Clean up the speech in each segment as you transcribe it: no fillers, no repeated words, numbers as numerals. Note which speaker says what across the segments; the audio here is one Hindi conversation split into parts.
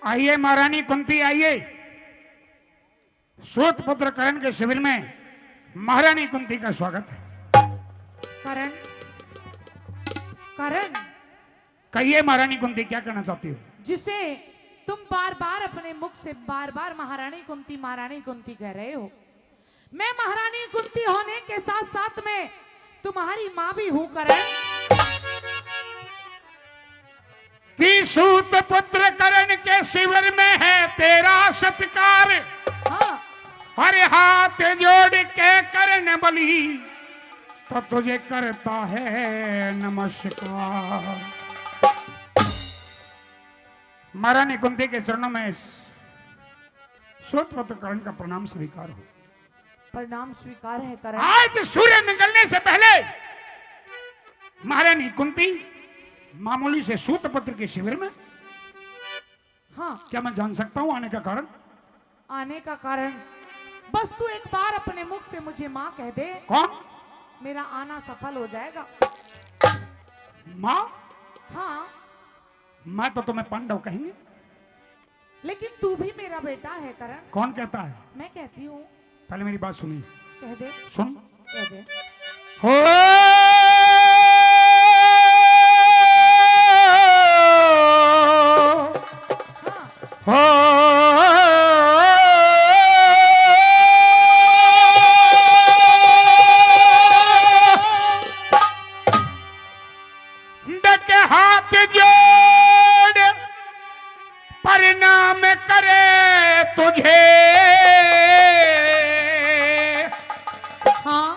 Speaker 1: आइए महारानी कुंती आइए। सूत पुत्र कर्ण के शिविर में महारानी कुंती का स्वागत है।
Speaker 2: करण, करण,
Speaker 1: कहिए महारानी कुंती क्या कहना चाहती हो?
Speaker 2: जिसे तुम बार बार अपने मुख से बार बार महारानी कुंती कह रहे हो, मैं महारानी कुंती होने के साथ साथ में तुम्हारी माँ भी हूँ करण।
Speaker 1: कि सूत पुत्र कर्ण के शिविर में है तेरा सत्कार।
Speaker 2: हाँ,
Speaker 1: हरे हाथ जोड़ के कर्ण बलि तो तुझे करता है नमस्कार। महारानी कुंती के चरणों में सूत पुत्र कर्ण का प्रणाम स्वीकार हो।
Speaker 2: प्रणाम स्वीकार है करण।
Speaker 1: आज सूर्य निकलने से पहले महारानी कुंती मामूली से सूत पुत्र के शिविर में।
Speaker 2: हाँ,
Speaker 1: क्या मैं जान सकता हूं आने का कारण?
Speaker 2: आने का कारण बस तू एक बार अपने मुख से मुझे माँ कह दे।
Speaker 1: कौन?
Speaker 2: मेरा आना सफल हो जाएगा।
Speaker 1: माँ?
Speaker 2: हाँ,
Speaker 1: मैं तो तुम्हें पांडव कहेंगे।
Speaker 2: लेकिन तू भी मेरा बेटा है करण।
Speaker 1: कौन कहता है?
Speaker 2: मैं कहती हूँ।
Speaker 1: पहले मेरी बात सुनिए।
Speaker 2: कह दे।
Speaker 1: सुन।
Speaker 2: कह दे।
Speaker 1: हो
Speaker 2: हाँ,
Speaker 1: हो डके हाथ जोड़ परिणाम करे तुझे
Speaker 2: हाँ,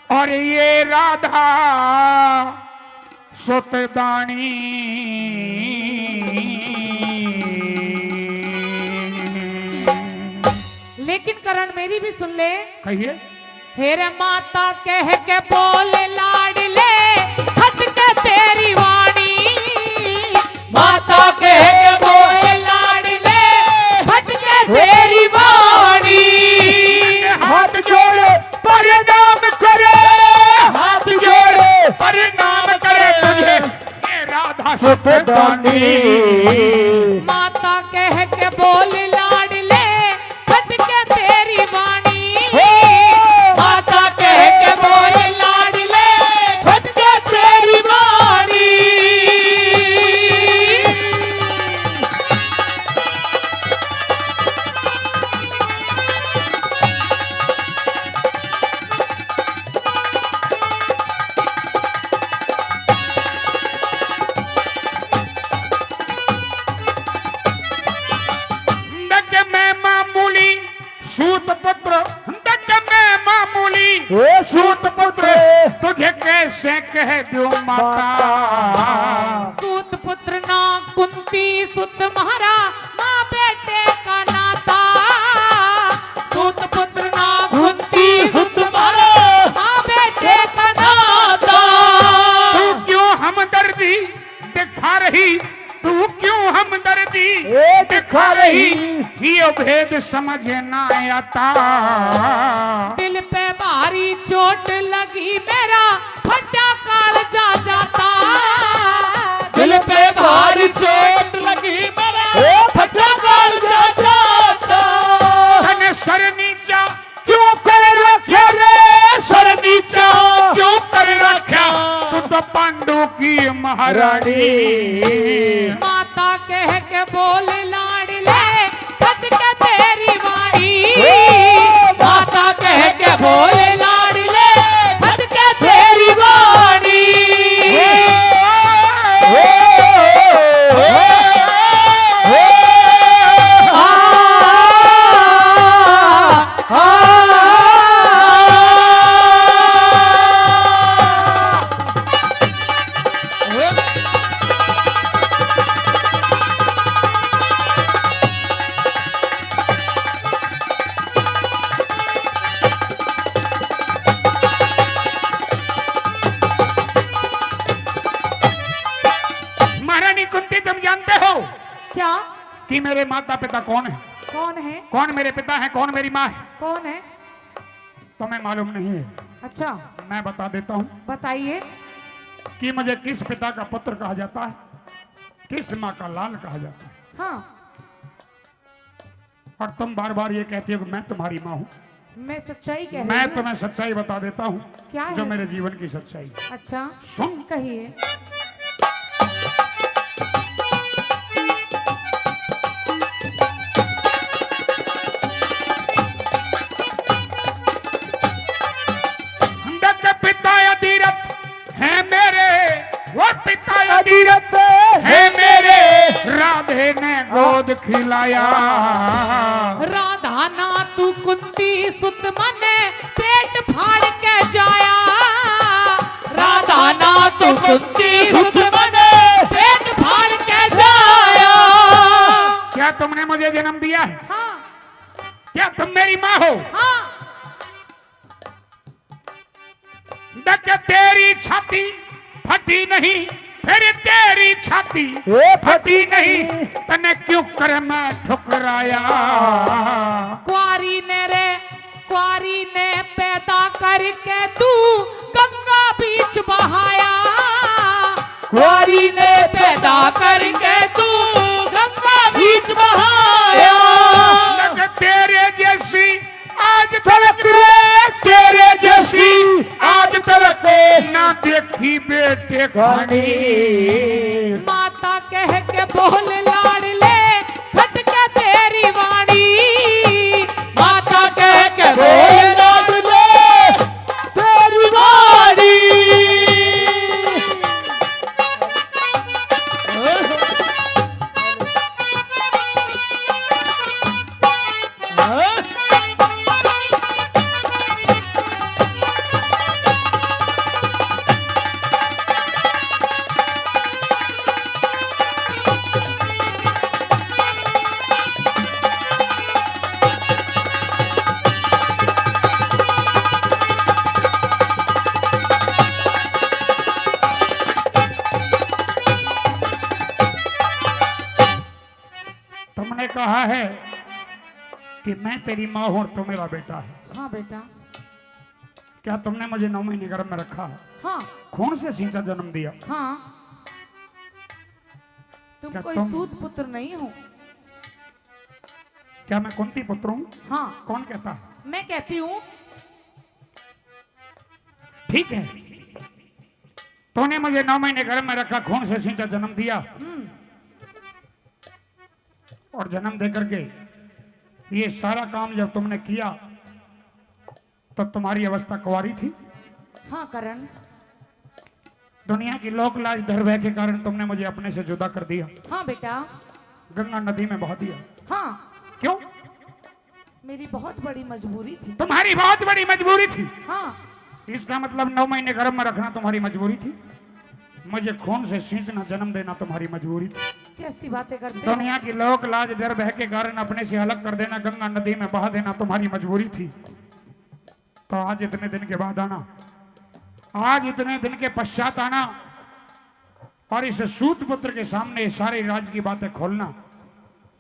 Speaker 1: और ये राधा सुतदानी
Speaker 2: लेकिन करण मेरी भी सुन ले।
Speaker 1: कहिए।
Speaker 2: हेरे माता कह के बोले लाडले हट के तेरी वाणी। माता कह के बोले लाडले हट के तेरी वाणी।
Speaker 1: हाथ जोड़े परिणाम करे, हाथ जोड़े परिणाम करे तुझे ये राधा सुतदानी।
Speaker 2: माता कह के बोले लाडले हट के तेरी वाणी। माता कह के बोले लाडले हट के तेरी वाणी।
Speaker 1: दक में मामूली सूत पुत्र, दक में मामूली सूत पुत्र तुझे कैसे कह दूं माता।
Speaker 2: सूत पुत्र ना कुंती सुत महारा माँ बेटे का नाता। सूत पुत्र ना कुंती सुत महारा माँ बेटे का नाता।
Speaker 1: तू क्यों हमदर्दी दिखा रही, तू क्यों हमदर्दी दिखा रही, ये भेद समझ ना आता।
Speaker 2: दिल पे भारी चोट लगी मेरा फटा काल जा जाता। दिल पे भारी चोट लगी मेरा फटा काल जा जाता।
Speaker 1: तने सर नीचा क्यों कर रखा रे, सर नीचा क्यों कर रखा, तू तो पांडु की महारानी।
Speaker 2: माता कह के बोले लाडले हट के तेरी वाणी। माता कह के बोले लाडले हट के तेरी वाणी।
Speaker 1: महारानी कुंती तुम जानते हो
Speaker 2: क्या?
Speaker 1: कि मेरे माता पिता कौन है?
Speaker 2: कौन है?
Speaker 1: कौन मेरे पिता है, कौन मेरी माँ है?
Speaker 2: कौन है?
Speaker 1: तुम्हें मालूम नहीं है?
Speaker 2: अच्छा,
Speaker 1: मैं बता देता हूँ
Speaker 2: बताइए।
Speaker 1: कि मुझे किस पिता का पुत्र कहा जाता है, किस माँ का लाल कहा जाता है।
Speaker 2: हाँ,
Speaker 1: और तुम बार बार ये कहती हो कि मैं तुम्हारी माँ हूँ।
Speaker 2: मैं सच्चाई कह रही
Speaker 1: मैं
Speaker 2: हूँ।
Speaker 1: तुम्हें सच्चाई बता देता हूँ,
Speaker 2: क्या है
Speaker 1: जो
Speaker 2: इस-
Speaker 1: मेरे जीवन की सच्चाई।
Speaker 2: अच्छा
Speaker 1: सुन।
Speaker 2: कहिए।
Speaker 1: देख पिता अधीरथ है मेरे, वो पिता अधीरथ है मेरे, राधे ने गोद खिलाया।
Speaker 2: राधा ना तू कुंती सुत मने पेट फाड़ के जाया। राधा ना तू कुंती सुत मने पेट फाड़ के जाया।
Speaker 1: क्या तुमने मुझे जन्म दिया है?
Speaker 2: हाँ
Speaker 1: क्या तुम मेरी माँ हो?
Speaker 2: हाँ
Speaker 1: देख तेरी छाती फटी नहीं, फिर तेरी छाती फटी नहीं, तने क्यों कर मैं ठुकराया।
Speaker 2: कुआरी ने पैदा करके तू गंगा बीच बहाया। कुआरी ने पैदा करके तू गंगा बीच बहाया।
Speaker 1: देख तेरे जैसी आज तलक, तेरे जैसी आज तलक ना देखी बेटे खानी।
Speaker 2: माता कह के बोल लाड़ ले खटके तेरी वाणी। माता कह के बोल लाड़ ले तेरी वाणी।
Speaker 1: तुमने कहा है कि मैं तेरी माँ हूं और तू मेरा बेटा है।
Speaker 2: हाँ बेटा।
Speaker 1: क्या तुमने मुझे 9 महीने गर्भ में रखा?
Speaker 2: हाँ
Speaker 1: खून से सींचा जन्म दिया?
Speaker 2: हाँ तुम
Speaker 1: क्या
Speaker 2: कोई
Speaker 1: तुम-
Speaker 2: सूत पुत्र नहीं हो।
Speaker 1: क्या मैं कुंती पुत्र हूँ?
Speaker 2: हाँ
Speaker 1: कौन कहता है?
Speaker 2: मैं कहती हूँ।
Speaker 1: ठीक है, तूने मुझे 9 महीने गर्भ में रखा, खून से सींचा जन्म दिया, और जन्म दे करके ये सारा काम जब तुमने किया तब तुम्हारी अवस्था कुंवारी थी।
Speaker 2: हाँ करण।
Speaker 1: दुनिया की लोक लाज डर भय के कारण तुमने मुझे अपने से जुदा कर दिया,
Speaker 2: हाँ बेटा।
Speaker 1: गंगा नदी में बहा दिया।
Speaker 2: हाँ
Speaker 1: क्यों?
Speaker 2: मेरी बहुत बड़ी मजबूरी थी।
Speaker 1: तुम्हारी बहुत बड़ी मजबूरी थी।
Speaker 2: हाँ
Speaker 1: इसका मतलब 9 महीने गर्भ में रखना तुम्हारी मजबूरी थी, मुझे खून से सींचना जन्म देना तुम्हारी मजबूरी थी।
Speaker 2: कैसी बातें करते हो।
Speaker 1: दुनिया की लोक लाज डर भय के कारण अपने से अलग कर देना, गंगा नदी में बहा देना तुम्हारी मजबूरी थी। तो आज इतने दिन के बाद आना, आज इतने दिन के पश्चात आना और इस सूत पुत्र के सामने सारे राज की बातें खोलना।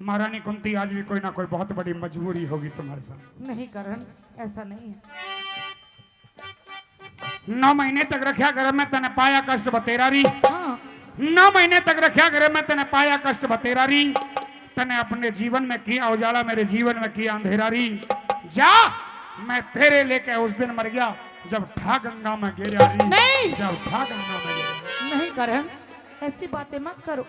Speaker 1: महारानी कुंती, आज भी कोई ना कोई बहुत बड़ी मजबूरी होगी तुम्हारे साथ।
Speaker 2: नहीं करण, ऐसा नहीं है।
Speaker 1: 9 महीने तक रखा गर्भ में, तने पाया कष्ट बतेरारी।
Speaker 2: हाँ
Speaker 1: 9 महीने तक रखा गर्भ में, तने पाया कष्ट बतेरारी। तने अपने जीवन में किया उजाला, मेरे जीवन में किया अंधेरारी। जा, मैं तेरे लेके उस दिन मर गया जब ठा गंगा में गिरा री।
Speaker 2: नहीं।
Speaker 1: जब ठा गंगा में गिरा।
Speaker 2: नहीं करण, ऐसी बातें मत करो।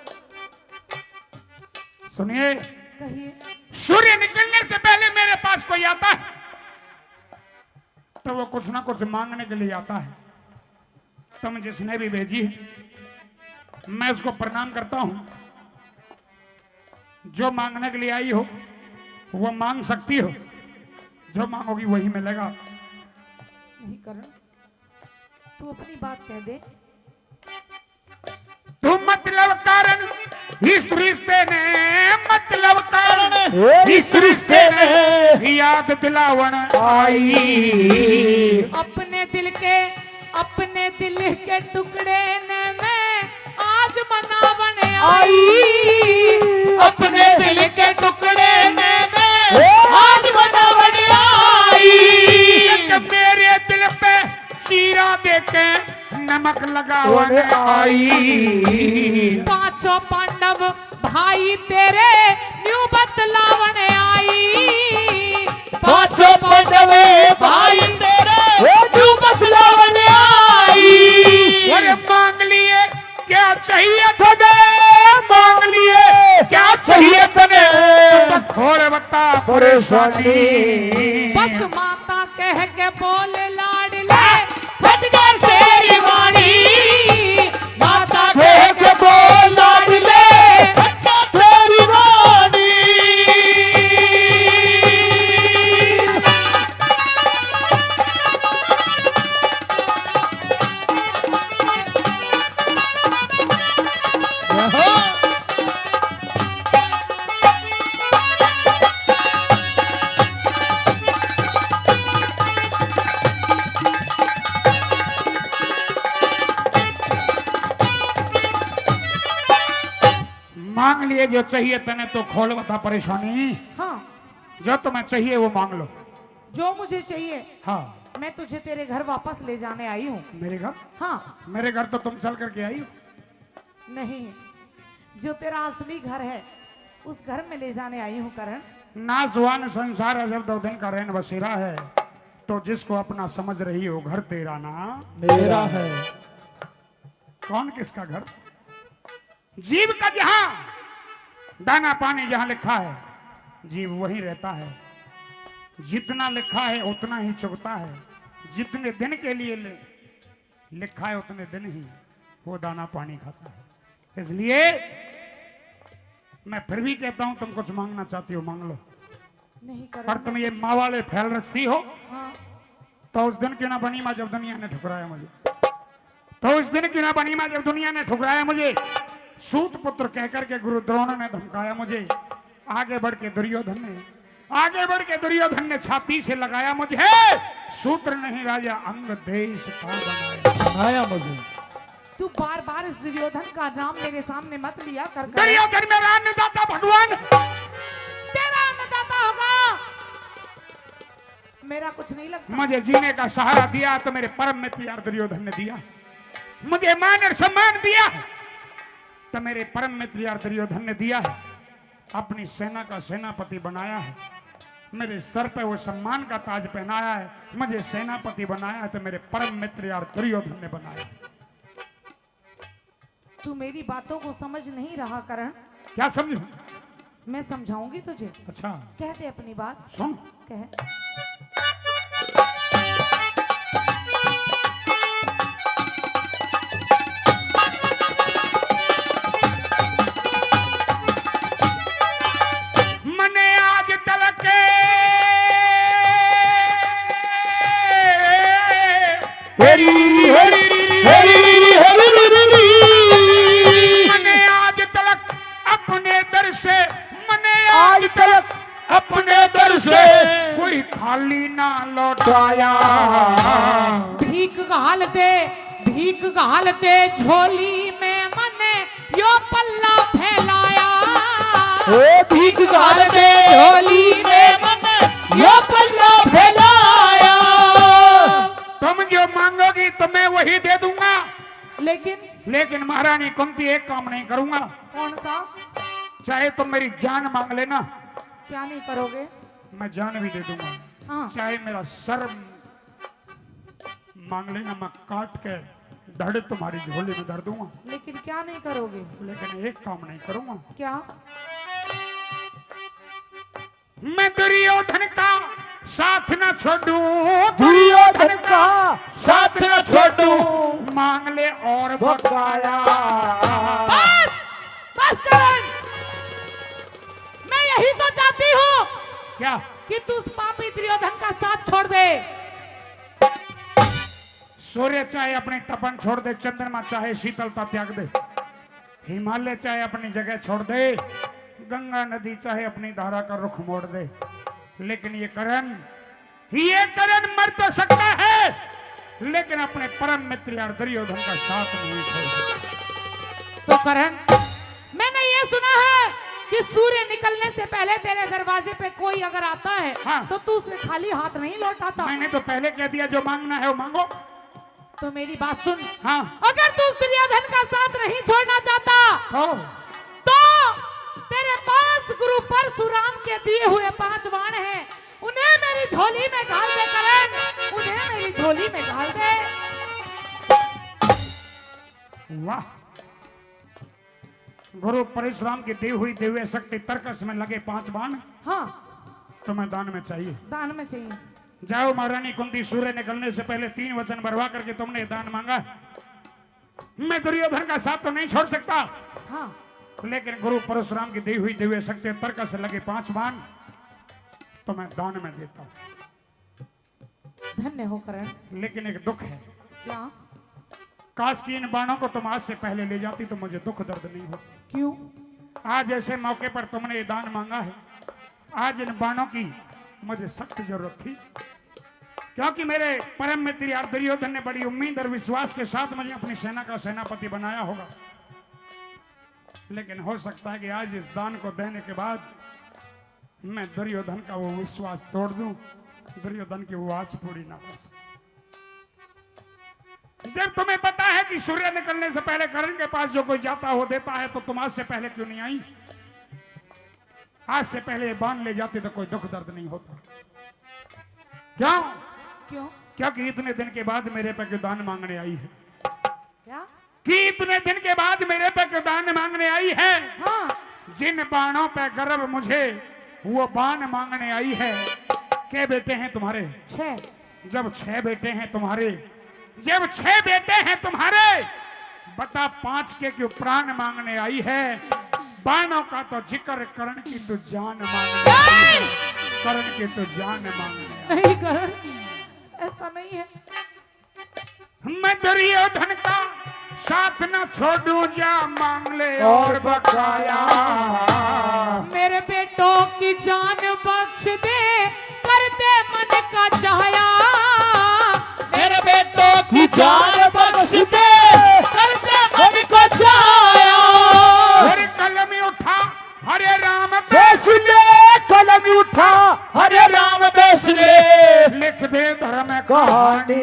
Speaker 1: सुनिए,
Speaker 2: कहिए।
Speaker 1: सूर्य निकलने से पहले मेरे पास कोई आता है तो वो कुछ ना कुछ मांगने के लिए आता है। तुम जिसने भी भेजी है मैं उसको प्रणाम करता हूं। जो मांगने के लिए आई हो वो मांग सकती हो, जो मांगोगी वही मिलेगा।
Speaker 2: नहीं करण, तू अपनी बात कह दे।
Speaker 1: तू मतलब कारण इस रिश्ते ने, मतलब कारण इस रिश्ते ने याद दिलावन आई।
Speaker 2: अपने दिल के टुकड़े ने मैं आज मनावन आई। अपने दिल के टुकड़े ने मैं आज मनावन आई।
Speaker 1: मेरे दिल पे चीरा देके नमक लगावन आई।
Speaker 2: पांचों पांडव भाई तेरे न्यू बतलावन आई।
Speaker 1: परेशानी।
Speaker 2: बस माता कह के बोले लाडले फट गई तेरी वाणी। माता कह के बोल लाडले फट गई तेरी वाणी।
Speaker 1: मांग लिए जो चाहिए तने तो खोल बता परेशानी।
Speaker 2: हाँ,
Speaker 1: जो तुम्हें चाहिए वो मांग लो।
Speaker 2: जो मुझे चाहिए।
Speaker 1: हाँ,
Speaker 2: मैं तुझे तेरे घर वापस ले जाने आई हूँ।
Speaker 1: मेरे घर?
Speaker 2: हाँ।
Speaker 1: मेरे घर तो तुम चल करके आई हो।
Speaker 2: नहीं, जो तेरा असली घर है उस घर में ले जाने आई हूँ करण।
Speaker 1: नासवान संसार है, जब 2 दिन का रैन बसेरा है, तो जिसको अपना समझ रही हो घर तेरा ना
Speaker 3: मेरा है।
Speaker 1: कौन किसका घर? जीव का जहां दाना पानी जहां लिखा है, जीव वहीं रहता है। जितना लिखा है उतना ही चुगता है। जितने दिन के लिए लिखा है उतने दिन ही वो दाना पानी खाता है। इसलिए मैं फिर भी कहता हूं, तुम कुछ मांगना चाहती हो मांग लो।
Speaker 2: नहीं करण।
Speaker 1: पर तुम ये माँ वाले फैल रचती हो,
Speaker 2: हाँ।
Speaker 1: तो उस दिन क्यों ना बनी माँ जब दुनिया ने ठुकराया मुझे। तो उस दिन क्यों ना बनी माँ जब दुनिया ने ठुकराया मुझे। सूत पुत्र कहकर के गुरु द्रोण ने धमकाया मुझे। आगे बढ़ के दुर्योधन ने छाती से लगाया मुझे। सूत्र नहीं राजा अंग देश का बनाया
Speaker 3: मुझे।
Speaker 2: तू बार बार इस दुर्योधन का नाम मेरे सामने मत लिया कर।
Speaker 1: दुर्योधन मेरा अन्नदाता भगवान।
Speaker 2: तेरा अन्नदाता होगा, मेरा कुछ नहीं लगता।
Speaker 1: मुझे जीने का सहारा दिया तो मेरे परम मित्र यार दुर्योधन ने दिया। मुझे मान और सम्मान दिया तो मेरे परम मित्र यार दुर्योधन ने दिया है। अपनी सेना का सेनापति बनाया है। मेरे सर पे वो सम्मान का ताज पहनाया है। मुझे सेनापति बनाया है तो मेरे परम मित्र यार दुर्योधन ने बनाया है।
Speaker 2: तू मेरी बातों को समझ नहीं रहा करण।
Speaker 1: क्या समझू?
Speaker 2: मैं समझाऊंगी तुझे।
Speaker 1: अच्छा
Speaker 2: कह दे अपनी बात।
Speaker 1: सुन।
Speaker 2: कह।
Speaker 1: मने आज तलक मने आज तलक अपने दर से, मने आज तलक अपने दर से कोई खाली ना लौटाया।
Speaker 2: भीख घाल दे झोली में मने यो पल्ला फैलाया।
Speaker 3: भीख घाल दे
Speaker 2: झोली में मने यो पल्ला फैलाया।
Speaker 1: तुम जो मांगोगी तो मैं वही दे दूंगा।
Speaker 2: लेकिन
Speaker 1: महारानी कुंती एक काम नहीं करूंगा।
Speaker 2: कौन सा?
Speaker 1: चाहे तुम मेरी जान मांग लेना,
Speaker 2: क्या नहीं करोगे?
Speaker 1: मैं जान भी दे दूंगा।
Speaker 2: हाँ।
Speaker 1: चाहे मेरा सर मांग लेना, मैं काट के धड़ तुम्हारी झोली में धर दूंगा।
Speaker 2: लेकिन क्या नहीं करोगे?
Speaker 1: लेकिन एक काम नहीं करूंगा।
Speaker 2: क्या?
Speaker 1: मैं दुर्योधन का साथ न छोड़ू।
Speaker 3: दुर्योधन का
Speaker 1: साथ न छोड़ू। मांग ले और बकाया।
Speaker 2: बस करण, मैं यही तो चाहती हूँ
Speaker 1: क्या?
Speaker 2: कि तू उस पापी दुर्योधन का साथ छोड़ दे।
Speaker 1: सूर्य चाहे अपने तपन छोड़ दे, चंद्रमा चाहे शीतलता त्याग दे, हिमालय चाहे अपनी जगह छोड़ दे, गंगा नदी चाहे अपनी धारा का रुख मोड़ दे, लेकिन ये करण मर तो सकता है, लेकिन अपने परम मित्र यार दुर्योधन का साथ नहीं छोड़ सकता।
Speaker 2: तो करण, मैंने ये सुना है कि सूर्य निकलने से पहले तेरे दरवाजे पे कोई अगर आता है,
Speaker 1: हाँ।
Speaker 2: तो तू उसे खाली हाथ नहीं लौटाता।
Speaker 1: मैंने तो पहले कह दिया जो मांगना है वो मांगो।
Speaker 2: तो मेरी बात सुन।
Speaker 1: हाँ।
Speaker 2: अगर तू उस दुर्योधन का साथ नहीं छोड़ना चाहता, तो तेरे पास गुरु परशुराम के दिए हुए 5 बाण हैं, उन्हें मेरी झोली में डाल दे करण, उन्हें मेरी झोली में डाल दे।
Speaker 1: वाह, गुरु परशुराम की दी हुई दिव्य शक्ति तरकस में लगे 5 बाण।
Speaker 2: हाँ।
Speaker 1: तुम्हें दान में चाहिए।
Speaker 2: दान में चाहिए।
Speaker 1: जाओ महारानी कुंती, सूर्य निकलने से पहले 3 वचन बरवा करके तुमने दान मांगा। मैं दुर्योधन का साथ तो नहीं छोड़ सकता,
Speaker 2: हाँ
Speaker 1: लेकिन गुरु परशुराम की दी हुई दिव्य शक्ति तर्क से लगे 5 बाण तो मैं दान में देता हूं।
Speaker 2: धन्य हो करण।
Speaker 1: लेकिन एक दुख है,
Speaker 2: क्या?
Speaker 1: काश की इन बाणों को तुम आज से पहले ले जाती तो मुझे दुख दर्द नहीं होता।
Speaker 2: क्यों?
Speaker 1: आज ऐसे मौके पर तुमने ये दान मांगा है, आज इन बाणों की मुझे सख्त जरूरत थी, क्योंकि मेरे परम मित्र यार दुर्योधन ने बड़ी उम्मीद और विश्वास के साथ मुझे अपनी सेना का सेनापति बनाया होगा। लेकिन हो सकता है कि आज इस दान को देने के बाद मैं दुर्योधन का वो विश्वास तोड़ दूं, दुर्योधन की वो आस पूरी ना हो सके। जब तुम्हें पता है कि सूर्य निकलने से पहले कर्ण के पास जो कोई जाता हो देता है, तो तुम आज से पहले क्यों नहीं आई? आज से पहले बांध ले जाते तो कोई दुख दर्द नहीं होता। क्यों?
Speaker 2: क्यों?
Speaker 1: क्योंकि इतने दिन के बाद मेरे पे क्यों दान मांगने आई है?
Speaker 2: क्या?
Speaker 1: कि इतने दिन के बाद मेरे पे क्यों दान मांगने आई है?
Speaker 2: हाँ।
Speaker 1: जिन बाणों पे गर्व मुझे, वो बाण मांगने आई है। क्या बेटे हैं तुम्हारे?
Speaker 2: 6।
Speaker 1: जब 6 बेटे हैं तुम्हारे, जब 6 बेटे हैं तुम्हारे, बता 5 के क्यों प्राण मांगने आई है? बाणों का तो जिक्र करण की तो जान मांगने आई है। करण की तो जान मांगने आई।
Speaker 2: नहीं करण, ऐसा नहीं है।
Speaker 1: मैं दुर्योधन का साथ न छोड़ू, जा मांग ले और बकाया।
Speaker 2: मेरे बेटों की जान बख्श दे, करते मन का चाहया। मेरे बेटों की जान बख्श दे, करते मन का चाहया।
Speaker 1: हरे कलम उठा, हरे राम
Speaker 3: बेस ले, कलम उठा, हरे राम बेस ले,
Speaker 1: लिख दे धर्म
Speaker 3: कहानी।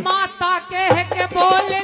Speaker 2: माता कह के बोले